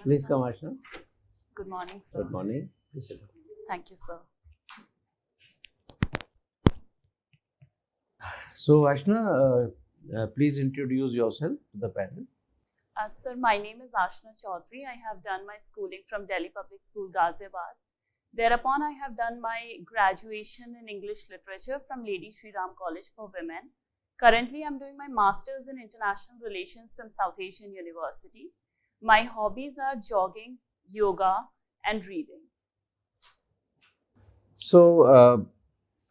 Please come, Aashna. Good morning, sir. Good morning. Please sit down. Thank you, sir. So, Aashna, please introduce yourself to the panel. Sir, my name is Aashna Chaudhary. I have done my schooling from Delhi Public School, Ghaziabad. Thereupon, I have done my graduation in English Literature from Lady Shri Ram College for Women. Currently, I'm doing my Masters in International Relations from South Asian University. My hobbies are jogging, yoga, and reading. So,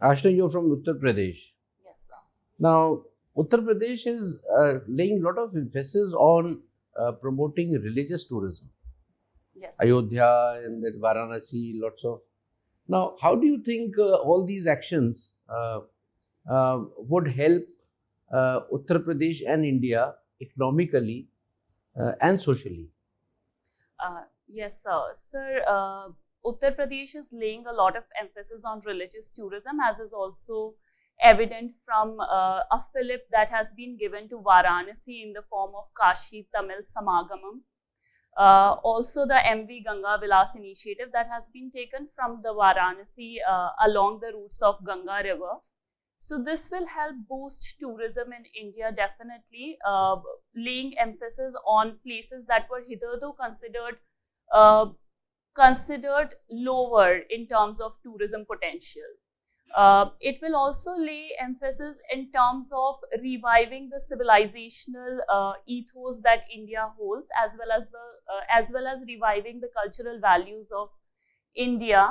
Aashna, you're from Uttar Pradesh. Yes, sir. Now, Uttar Pradesh is laying a lot of emphasis on promoting religious tourism. Yes. Ayodhya and then Varanasi, lots of. Now, how do you think all these actions would help Uttar Pradesh and India economically and socially? Yes, sir. Sir, Uttar Pradesh is laying a lot of emphasis on religious tourism, as is also evident from a fillip that has been given to Varanasi in the form of Kashi Tamil Samagamam. Also, the MV Ganga Vilas initiative that has been taken from the Varanasi along the routes of Ganga River. So, this will help boost tourism in India, definitely, laying emphasis on places that were hitherto considered lower in terms of tourism potential. It will also lay emphasis in terms of reviving the civilizational ethos that India holds, as well as reviving the cultural values of India.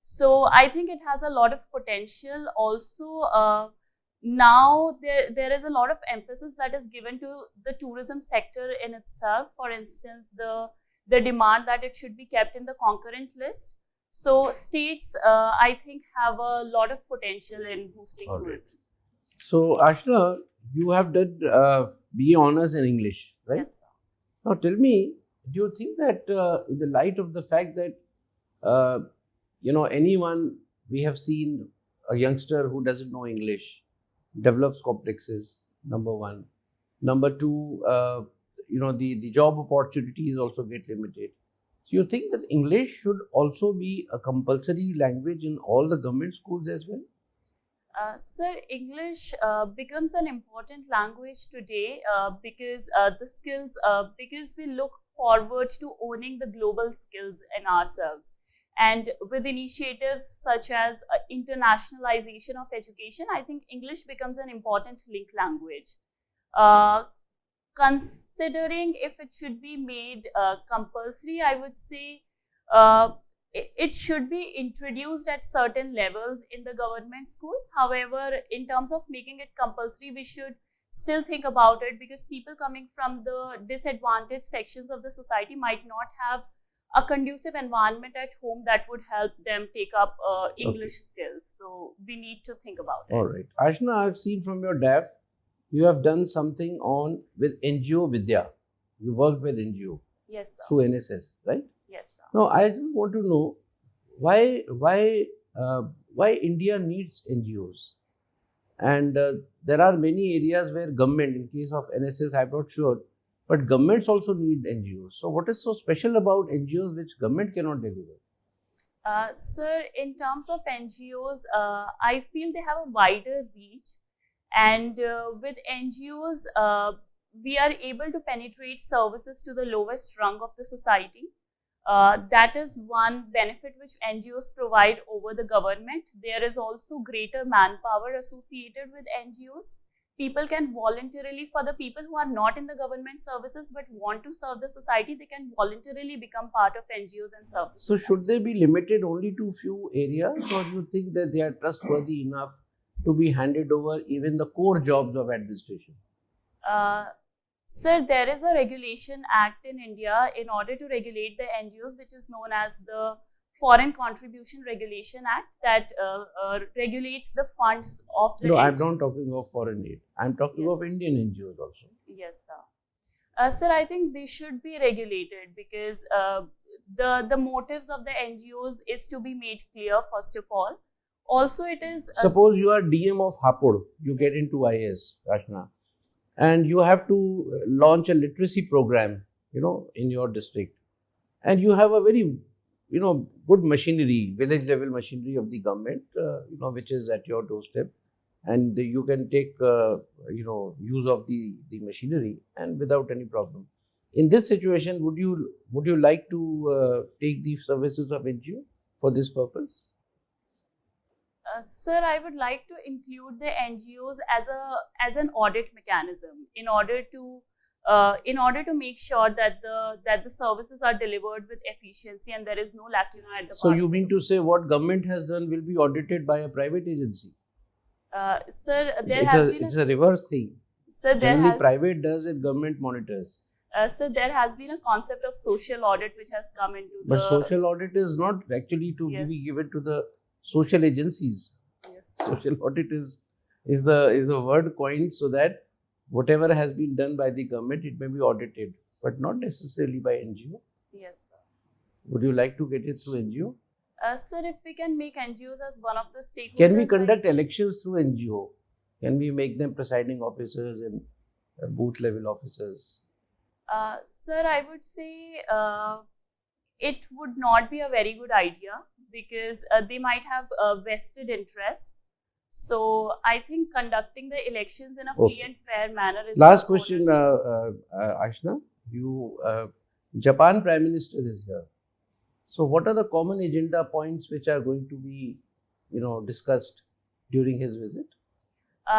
So I think it has a lot of potential. Also, now there is a lot of emphasis that is given to the tourism sector in itself. For instance, the demand that it should be kept in the concurrent list. So states, I think, have a lot of potential in boosting tourism. So, Aashna, you have done BA Honours in English, right? Yes, sir. Now, tell me, do you think that in the light of the fact that anyone, we have seen a youngster who doesn't know English develops complexes, number one. Number two, the job opportunities also get limited. So you think that English should also be a compulsory language in all the government schools as well? Sir, English becomes an important language today because because we look forward to owning the global skills in ourselves. And with initiatives such as internationalization of education, I think English becomes an important link language. Considering if it should be made compulsory, I would say it should be introduced at certain levels in the government schools. However, in terms of making it compulsory, we should still think about it, because people coming from the disadvantaged sections of the society might not have a conducive environment at home that would help them take up English skills. So we need to think about it. All right. Aashna, I've seen from your DAF, you have done something with NGO Vidya. You worked with NGO. Yes, sir. Through NSS, right? Yes, sir. Now, I just want to know why India needs NGOs. And there are many areas where government, in case of NSS, I'm not sure, but governments also need NGOs. So what is so special about NGOs which government cannot deliver? Sir, in terms of NGOs, I feel they have a wider reach. And with NGOs, we are able to penetrate services to the lowest rung of the society. That is one benefit which NGOs provide over the government. There is also greater manpower associated with NGOs. People can voluntarily, for the people who are not in the government services but want to serve the society, they can voluntarily become part of NGOs and services. So should they be limited only to few areas, or do you think that they are trustworthy enough to be handed over even the core jobs of administration? Sir, there is a regulation act in India in order to regulate the NGOs, which is known as the Foreign Contribution Regulation Act that regulates the funds of the No, I'm NGOs. not talking of foreign aid. I'm talking Yes. of Indian NGOs also. Yes, sir. Sir, I think they should be regulated because the motives of the NGOs is to be made clear, first of all. Also, it is... Suppose you are DM of Hapur, you get Yes. into IAS, Aashna, and you have to launch a literacy program, in your district. And you have a very, good machinery, village level machinery of the government, which is at your doorstep. And you can take, use of the machinery and without any problem. In this situation, would you like to take the services of NGO for this purpose? Sir, I would like to include the NGOs as an audit mechanism in order to make sure that the services are delivered with efficiency and there is no lacuna at the So part you of the mean to say what government has done will be audited by a private agency? Sir, there has been It's a reverse thing. Sir, there Generally, has private does it, government monitors. Sir, there has been a concept of social audit which has come into But the... social audit is not actually to Yes. be given to the social agencies. Yes. Social audit is the word coined so that whatever has been done by the government, it may be audited, but not necessarily by NGO. Yes, sir. Would you like to get it through NGO? Sir, if we can make NGOs as one of the stakeholders... Can we conduct elections through NGO? Can we make them presiding officers and booth level officers? Sir, I would say it would not be a very good idea because they might have vested interests. So I think conducting the elections in a free Okay. and fair manner is... Last the question, cornerstone. Aashna. Japan Prime Minister is here. So, what are the common agenda points which are going to be, discussed during his visit?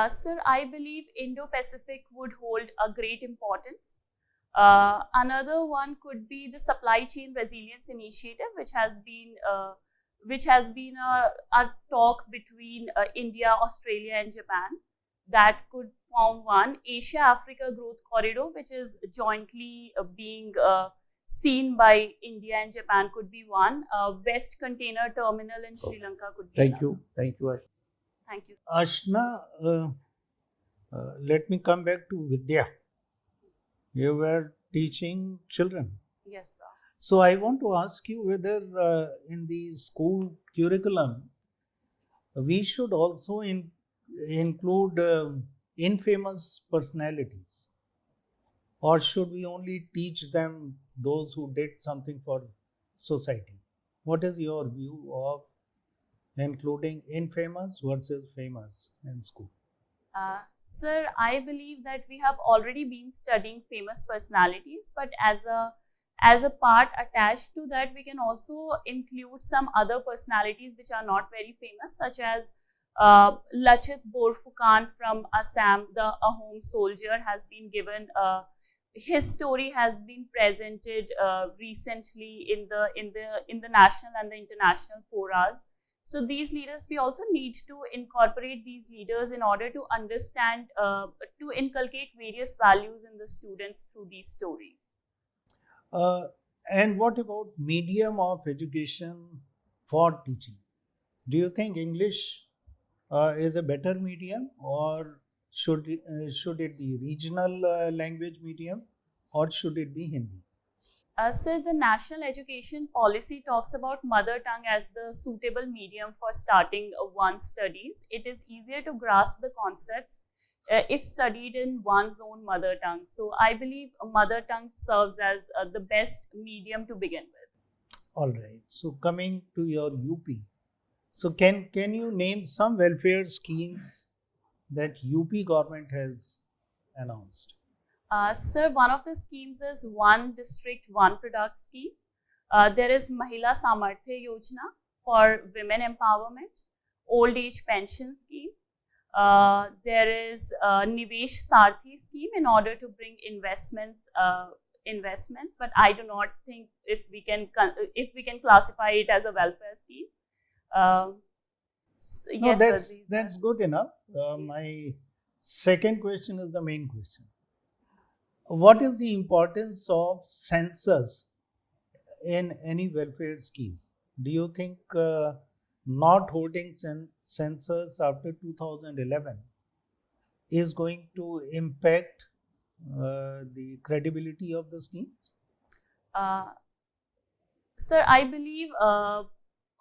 Sir, I believe Indo-Pacific would hold a great importance. Another one could be the Supply Chain Resilience Initiative, which has been a talk between India, Australia, and Japan. That could form one. Asia-Africa Growth Corridor, which is jointly being seen by India and Japan, could be one. West Container Terminal in Sri Lanka could be Thank another. you. Thank you, Aashna. Thank you. Aashna, let me come back to Vidya. You were teaching children. Yes, sir. So I want to ask you whether in the school curriculum, we should also include infamous personalities, or should we only teach them those who did something for society? What is your view of including infamous versus famous in school? Sir, I believe that we have already been studying famous personalities, but as a part attached to that, we can also include some other personalities which are not very famous, such as Lachit Borphukan from Assam, the Ahom soldier, has been given. His story has been presented recently in the national and the international forums. So these leaders, we also need to incorporate these leaders in order to understand, to inculcate various values in the students through these stories. And what about medium of education for teaching? Do you think English is a better medium, or should it be regional language medium, or should it be Hindi? Sir, the National Education Policy talks about mother tongue as the suitable medium for starting one's studies. It is easier to grasp the concepts if studied in one's own mother tongue. So I believe a mother tongue serves as the best medium to begin with. All right. So coming to your UP, so can you name some welfare schemes that UP government has announced? Sir, one of the schemes is One District, One Product scheme. There is Mahila Samarthya Yojana for women empowerment, old age pension scheme. There is Nivesh Sarthi scheme in order to bring investments, but I do not think if we can classify it as a welfare scheme. No, Yes, that's sir, that's good enough. My second question is the main question. What is the importance of census in any welfare scheme? Do you think not holding censors after 2011 is going to impact the credibility of the schemes? Uh, Sir, I believe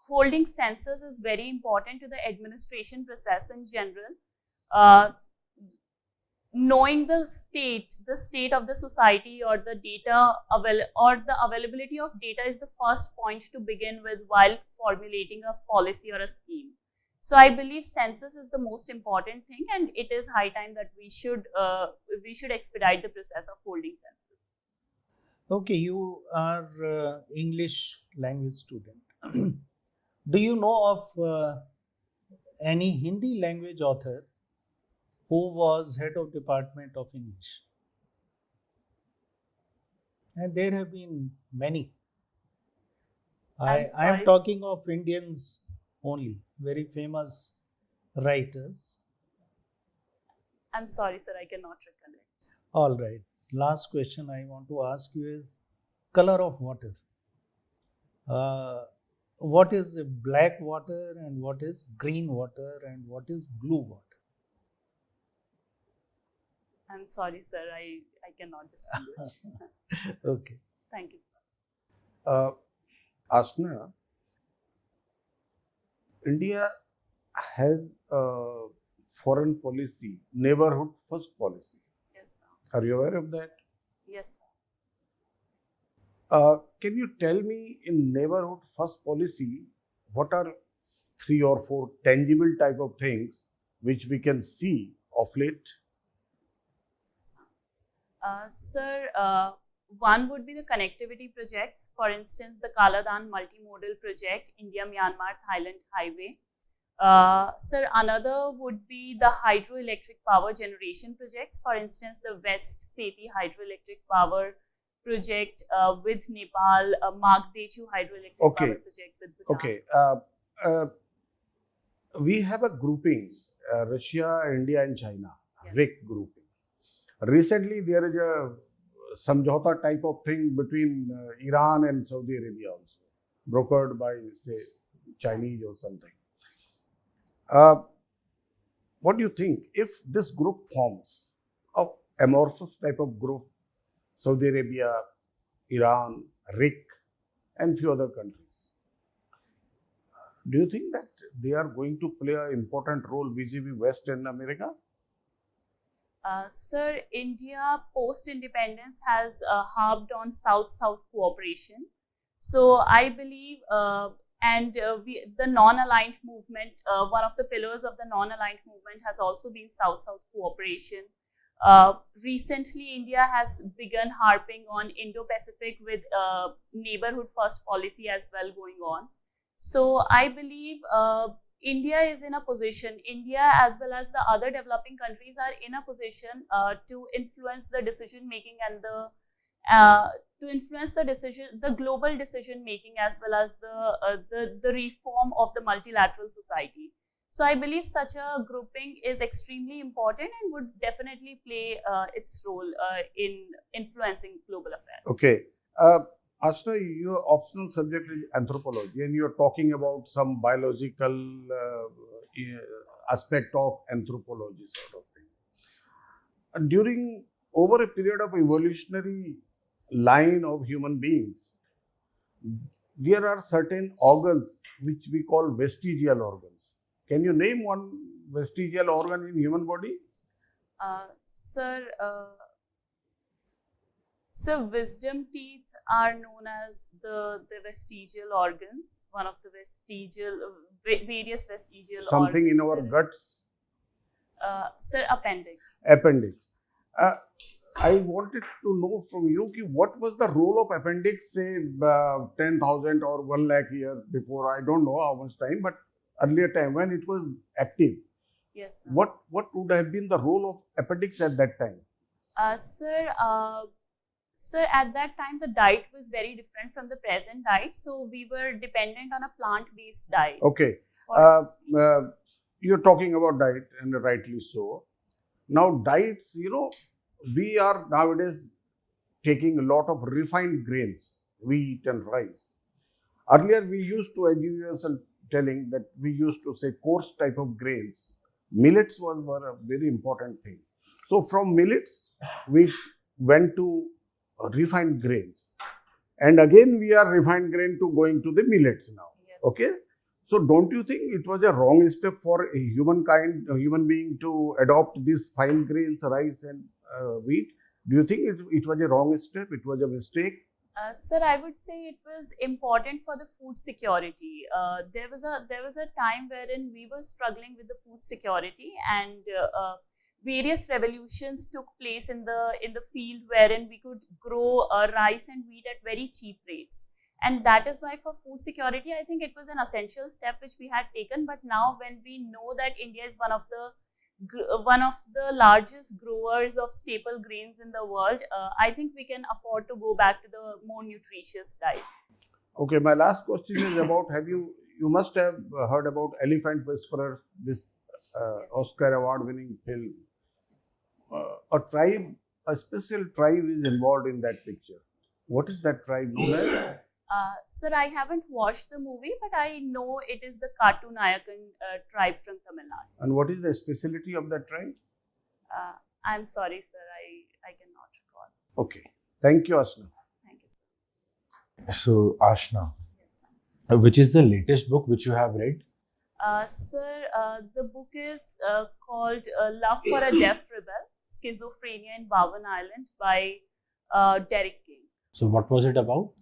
holding census is very important to the administration process in general. Uh, Knowing the state of the society, or the data or the availability of data is the first point to begin with while formulating a policy or a scheme. So I believe census is the most important thing, and it is high time that we should expedite the process of holding census. Okay, you are English language student. Do you know of any Hindi language author who was head of department of English? And there have been many. I am sorry, talking of Indians only, very famous writers. I'm sorry, sir, I cannot recollect. All right. Last question I want to ask you is color of water. What is black water, and what is green water, and what is blue water? I'm sorry, sir, I cannot distinguish. Okay. Thank you, sir. Aashna, India has a foreign policy, neighborhood first policy. Yes, sir. Are you aware of that? Yes, sir. Can you tell me, in neighborhood first policy, what are 3 or 4 tangible type of things which we can see of late? Sir, one would be the connectivity projects. For instance, the Kaladan multimodal project, India-Myanmar-Thailand highway. Sir, another would be the hydroelectric power generation projects. For instance, the West Seti hydroelectric power project with Nepal, Magdechu hydroelectric power project with Bhutan. Okay. We have a grouping, Russia, India and China, Yes. RIC grouping. Recently, there is a samjhauta type of thing between Iran and Saudi Arabia also, brokered by, say, Chinese or something. What do you think if this group forms, a amorphous type of group, Saudi Arabia, Iran, RIC, and few other countries? Do you think that they are going to play an important role vis-a-vis West and America? Sir, India post-independence has harped on South-South cooperation. So I believe, the non-aligned movement, one of the pillars of the non-aligned movement has also been South-South cooperation. Recently, India has begun harping on Indo-Pacific with neighborhood first policy as well going on. So I believe India is in a position, India as well as the other developing countries are in a position to influence the decision making and the global decision making, as well as the reform of the multilateral society. So I believe such a grouping is extremely important and would definitely play its role in influencing global affairs. Okay. Aashna, your optional subject is anthropology, and you're talking about some biological aspect of anthropology sort of thing. During over a period of evolutionary line of human beings, there are certain organs which we call vestigial organs. Can you name one vestigial organ in human body? Sir, wisdom teeth are known as the vestigial organs, one of the various vestigial Something organs. in our guts? Sir, appendix. Appendix. I wanted to know from you what was the role of appendix, say 10,000 or 1 lakh years before, I don't know how much time, but earlier time when it was active. Yes, sir. What would have been the role of appendix at that time? Sir, at that time the diet was very different from the present diet, so we were dependent on a plant-based diet. Okay. You're talking about diet, and rightly so. Now diets, we are nowadays taking a lot of refined grains, wheat and rice. Earlier, we used to, as you yourself telling, that we used to say coarse type of grains. Millets were a very important thing. So from millets, we went to refined grains. And again, we are refined grain to going to the millets now. Yes. Okay? So don't you think it was a wrong step for a humankind, a human being to adopt these fine grains, rice and wheat? Do you think it was a wrong step? It was a mistake? Sir, I would say it was important for the food security. There was a time wherein we were struggling with the food security, and various revolutions took place in the field wherein we could grow rice and wheat at very cheap rates. And that is why for food security, I think it was an essential step which we had taken. But now when we know that India is one of the largest growers of staple grains in the world, I think we can afford to go back to the more nutritious diet. Okay, my last question is about, you must have heard about Elephant Whisperer, this Yes. Oscar award winning film. A special tribe is involved in that picture. What is that tribe known as? Sir, I haven't watched the movie, but I know it is the Kattu Nayakan tribe from Tamil Nadu. And what is the specialty of that tribe? I'm sorry, sir, I cannot recall. Okay. Thank you, Aashna. Thank you, sir. So, Aashna, Yes, sir. which is the latest book which you have read? Sir, the book is called Love for a Deaf Rebel, Schizophrenia in Bowen Island by Derek King. So, what was it about?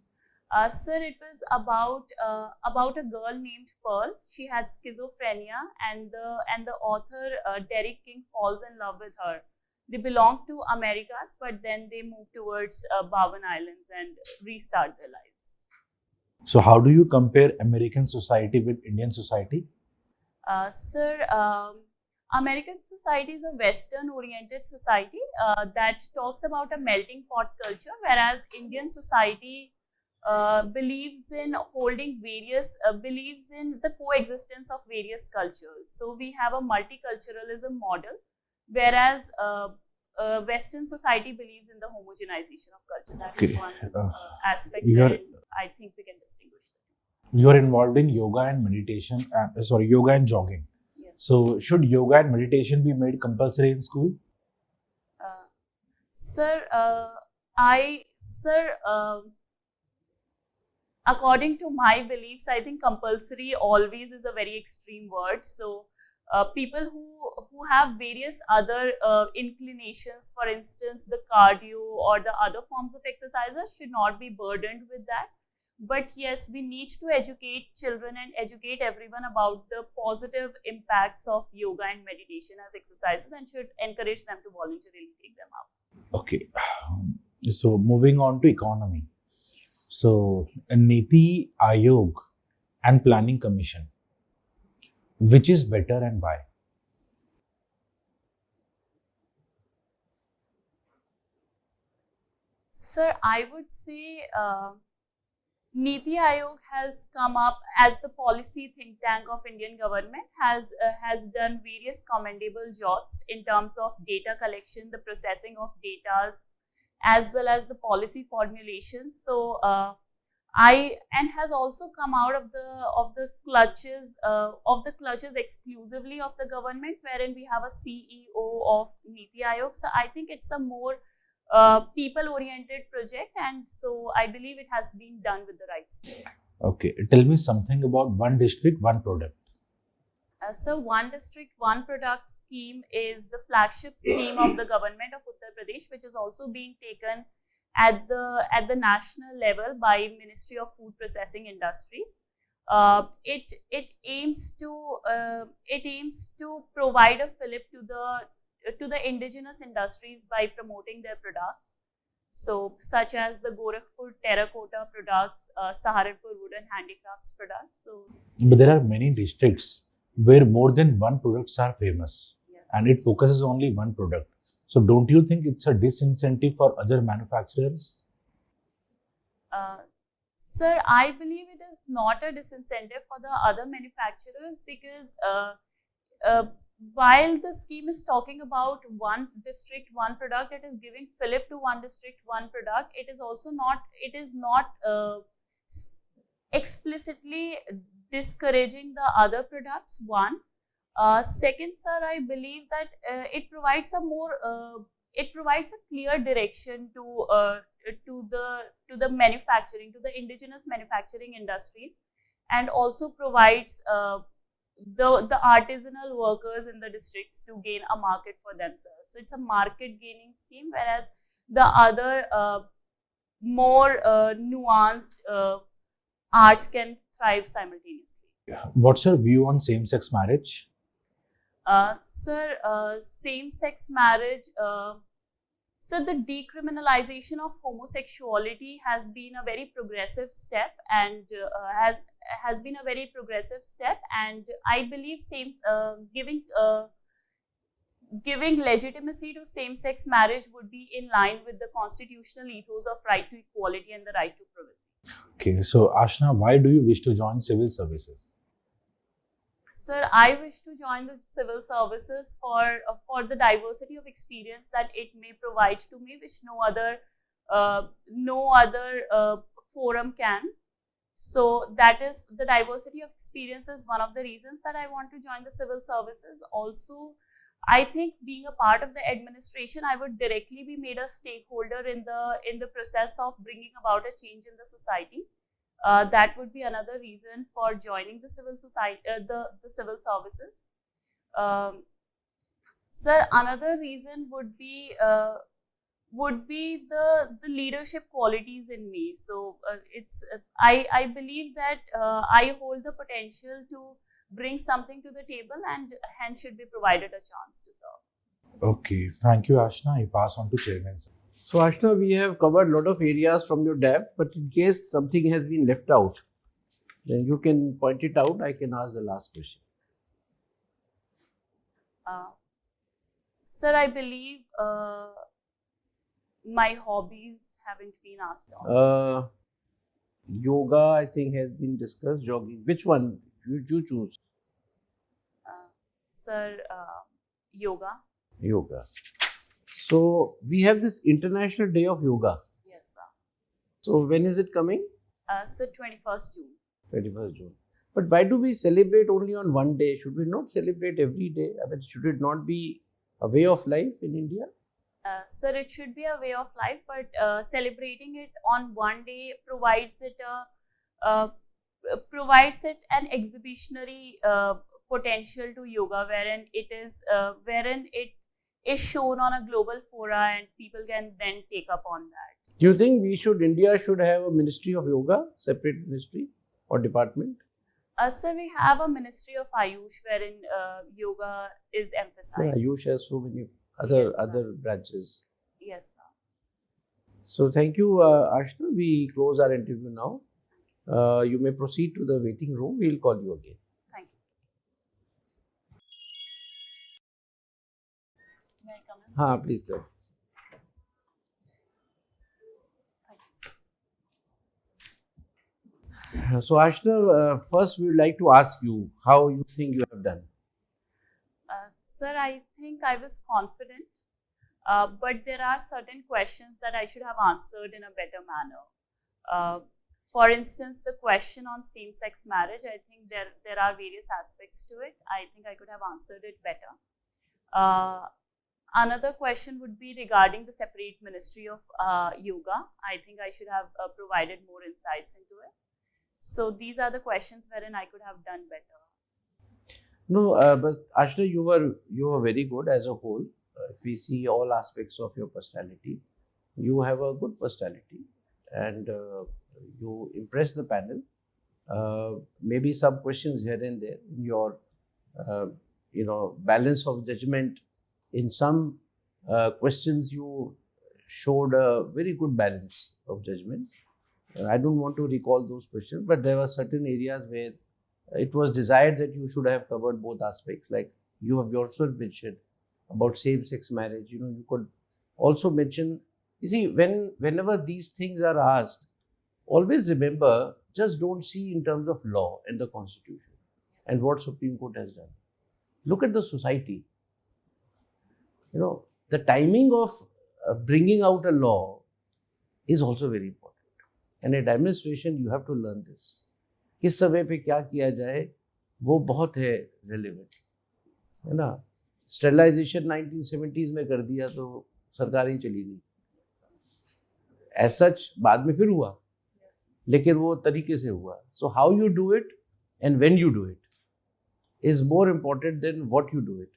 Sir, it was about a girl named Pearl. She had schizophrenia, and the author Derek King falls in love with her. They belong to Americas, but then they move towards Bowen Islands and restart their lives. So, how do you compare American society with Indian society? Sir, American society is a Western-oriented society that talks about a melting pot culture, whereas Indian society believes in believes in the coexistence of various cultures. So we have a multiculturalism model, whereas Western society believes in the homogenization of culture. That is Okay. one aspect You're- wherein I think we can distinguish them. You are involved in yoga and meditation, yoga and jogging. Yes. So, should yoga and meditation be made compulsory in school? Sir, according to my beliefs, I think compulsory always is a very extreme word. So, people who have various other inclinations, for instance, the cardio or the other forms of exercises, should not be burdened with that. But yes, we need to educate children and educate everyone about the positive impacts of yoga and meditation as exercises, and should encourage them to voluntarily take them up. Okay. So, moving on to economy. So, Niti Aayog and Planning Commission, which is better and why? Sir, I would say Niti Aayog has come up as the policy think tank of Indian government, has done various commendable jobs in terms of data collection, the processing of data, as well as the policy formulation. So and has also come out of the clutches exclusively of the government, wherein we have a CEO of Niti Aayog. So I think it's a more people-oriented project, and so I believe it has been done with the right spirit. Okay. Tell me something about one district, one product. So, One District, One Product scheme is the flagship scheme of the government of Uttar Pradesh, which is also being taken at the national level by Ministry of Food Processing Industries. It aims to provide a fillip to the indigenous industries by promoting their products. So, such as the Gorakhpur terracotta products, Saharanpur wooden handicrafts products. So, But there are many districts where more than one products are famous, yes. and it focuses only one product. So, don't you think it's a disincentive for other manufacturers? Sir, I believe it is not a disincentive for the other manufacturers, because while the scheme is talking about one district, one product, it is giving fillip to one district, one product. It is also not. explicitly discouraging the other products. One. Second, sir, I believe that it provides a more it provides a clear direction to the manufacturing, to the indigenous manufacturing industries, and also provides the artisanal workers in the districts to gain a market for themselves. So it's a market gaining scheme, whereas the other more nuanced arts can thrive simultaneously. What's your view on same-sex marriage? Sir, same-sex marriage, so the decriminalization of homosexuality has been a very progressive step, and has been a very progressive step, and I believe giving legitimacy to same-sex marriage would be in line with the constitutional ethos of right to equality and the right to privacy. Okay, so Aashna, why do you wish to join civil services? Sir, I wish to join the civil services for the diversity of experience that it may provide to me, which no other forum can. So that is, the diversity of experience is one of the reasons that I want to join the civil services. Also, I think being a part of the administration, I would directly be made a stakeholder in the process of bringing about a change in the society. That would be another reason for joining the civil society, the civil services. Sir, another reason would be the leadership qualities in me. So I believe that I hold the potential to bring something to the table, and hence should be provided a chance to serve. Okay, thank you, Aashna. I pass on to Chairman, sir. So Aashna, we have covered a lot of areas from your DAP, but in case something has been left out, then you can point it out. I can ask the last question. Sir, I believe my hobbies haven't been asked on. Yoga, I think, has been discussed. Jogging, which one you choose? Sir, yoga. Yoga. So we have this International Day of Yoga. Yes, sir. So when is it coming? Sir, 21st June. 21st June. But why do we celebrate only on one day? Should we not celebrate every day? I mean, should it not be a way of life in India? Sir, it should be a way of life, but celebrating it on one day provides it an exhibitionary potential to yoga, wherein it is shown on a global fora, and people can then take up on that. Do you think India should have a Ministry of Yoga, separate ministry or department? Sir, we have a Ministry of Ayush, wherein yoga is emphasized. Yeah, Ayush has so many other branches. Yes, sir. So thank you, Aashna. We close our interview now. You may proceed to the waiting room. We'll call you again. Thank you, sir. May I come in? Please go. Thank you, sir. So Aashna, first we would like to ask you how you think you have done. Sir, I think I was confident, but there are certain questions that I should have answered in a better manner. For instance, the question on same-sex marriage, I think there are various aspects to it. I think I could have answered it better. Another question would be regarding the separate Ministry of Yoga. I think I should have provided more insights into it. So these are the questions wherein I could have done better. No, but Aashna, you were very good as a whole. If we see all aspects of your personality, you have a good personality, and you impress the panel. Maybe some questions here and there in your, balance of judgment. In some questions, you showed a very good balance of judgment. I don't want to recall those questions, but there were certain areas where it was desired that you should have covered both aspects. Like you have yourself mentioned about same-sex marriage. You could also mention. You see, whenever these things are asked, always remember, just don't see in terms of law and the Constitution and what Supreme Court has done. Look at the society. The timing of bringing out a law is also very important. And at administration, you have to learn this. किस समय पे क्या किया जाए, वो बहुत है relevant, है ना. स्टेरिलाइजेशन 1970s में कर दिया तो सरकार ही चली गई. एज सच बाद में फिर हुआ, लेकिन वो तरीके से हुआ. So how you do it and when you do it is more important than what you do it.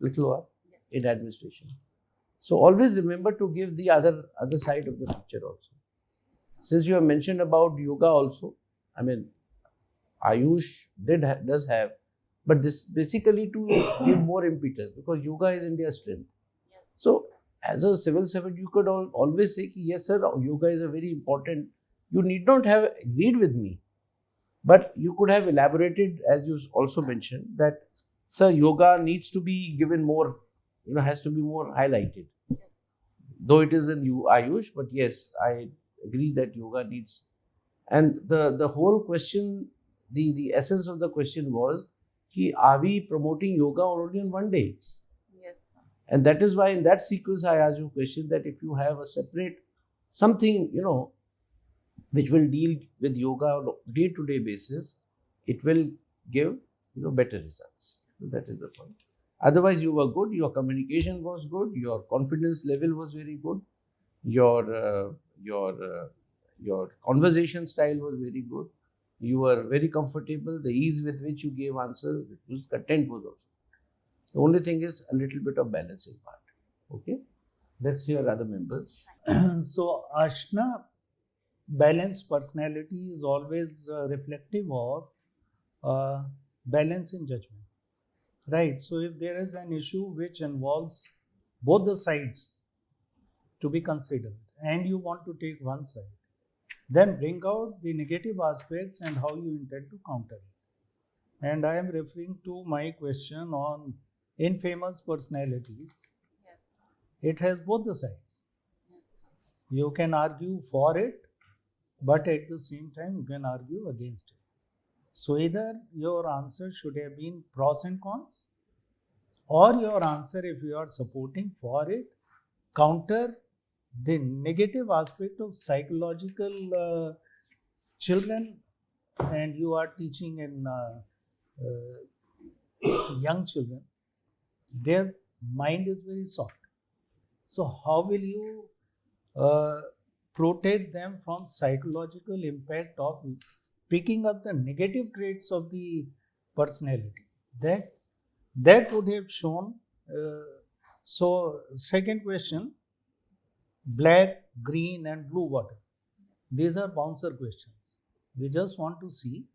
Little in administration. So always remember to give the other side of the picture also. Since you have mentioned about yoga also, I mean, Ayush does have, but this basically to give more impetus, because yoga is India's strength. Yes. So as a civil servant, you could always say, yes sir, yoga is a very important. You need not have agreed with me, but you could have elaborated, as you also mentioned, that, sir, yoga needs to be given more, has to be more highlighted. Yes. Though it is in Ayush, but yes, I agree that yoga needs. And the whole question, the essence of the question was, are we promoting yoga only on one day? Yes. And that is why in that sequence I asked you a question that if you have a separate something, which will deal with yoga on a day-to-day basis, it will give better results. So that is the point. Otherwise, you were good. Your communication was good. Your confidence level was very good. Your conversation style was very good. You were very comfortable. The ease with which you gave answers, the content was also. The only thing is a little bit of balancing part. Okay, let's hear other members. So Aashna, balanced personality is always reflective of balance in judgment, right? So if there is an issue which involves both the sides to be considered and you want to take one side, then bring out the negative aspects and how you intend to counter it. And I am referring to my question on infamous personalities. Yes. It has both the sides. Yes. You can argue for it, but at the same time you can argue against it. So either your answer should have been pros and cons, or your answer, if you are supporting for it, counter the negative aspect of psychological children, and you are teaching in young children. Their mind is very soft. So how will you protect them from psychological impact of picking up the negative traits of the personality? That would have shown. So second question, black, green and blue water. These are bouncer questions. We just want to see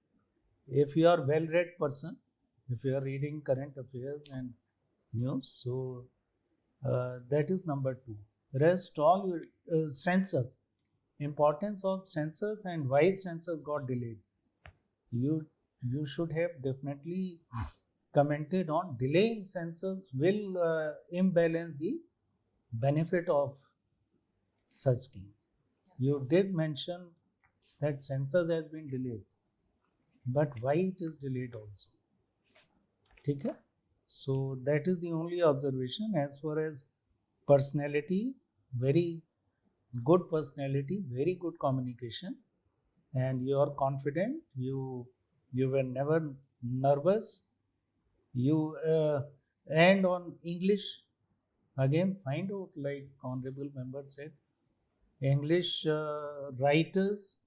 if you are well-read person, if you are reading current affairs and news. So that is number 2. Rest all censors. Importance of censors and why censors got delayed. You should have definitely commented on delaying censors will imbalance the benefit of such scheme. You did mention that censors has been delayed, but why it is delayed also? Okay? So that is the only observation. As far as personality, very good personality, very good communication, and you are confident. You were never nervous. You and on English, again find out, like honorable member said, English writers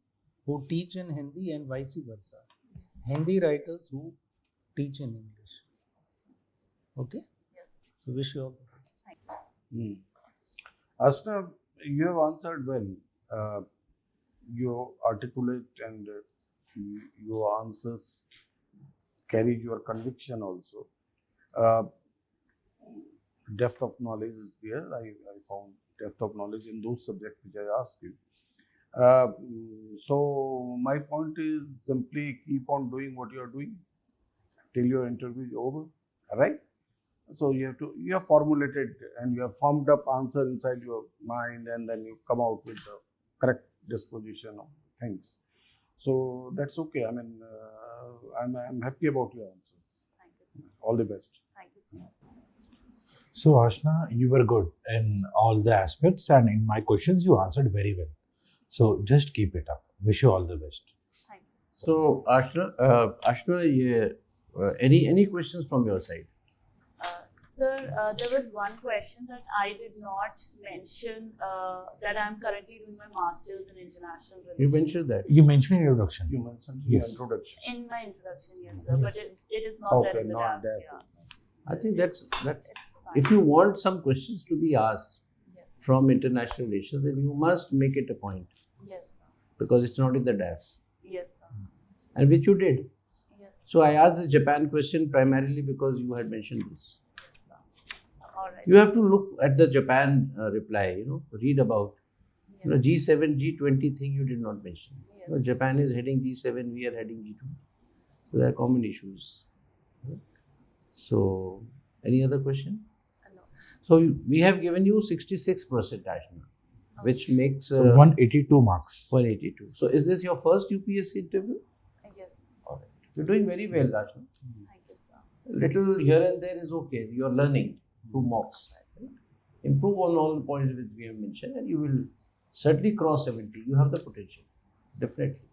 who teach in Hindi and vice versa. Yes. Hindi writers who teach in English. Okay? Yes. So wish you all the best. Thank you. Aashna, you have answered well. You articulate and your answers carry your conviction also. Depth of knowledge is there. I found depth of knowledge in those subjects which I asked you. So my point is simply keep on doing what you are doing till your interview is over, right? So you have formulated and you have formed up answer inside your mind, and then you come out with the correct disposition of things. So that's okay. I mean, I'm happy about your answers. Thank you, sir. All the best. Thank you, sir. So Aashna, you were good in all the aspects, and in my questions you answered very well. So just keep it up. Wish you all the best. Thank you, sir. So, Aashna, any questions from your side? Sir, there was one question that I did not mention that I'm currently doing my master's in international relations. You mentioned that. You mentioned in introduction. You mentioned Yes. introduction. In my introduction, yes, sir, but it is not Okay, there in the not draft. there. Yeah, I think that. it's fine. If you want some questions to be asked Yes, from international relations, then you must make it a point yes, sir. because it's not in the DAFs, Yes, sir. and which you did. Yes, So I asked the Japan question primarily because you had mentioned this. yes, sir. All right. You have to look at the Japan reply. Read about. Yes. G7, G20 thing you did not mention. Yes. Japan is heading G7, we are heading G2. So there are common issues. So, any other question? No, sir. So we have given you 66%, Aashna, which makes 182 marks. 182. So is this your first UPSC interview? Yes, All right. You're doing very well, Aashna. thank you, sir. Little here and there is okay. You're learning through mocks. Improve on all the points which we have mentioned, and you will certainly cross 70. You have the potential, definitely.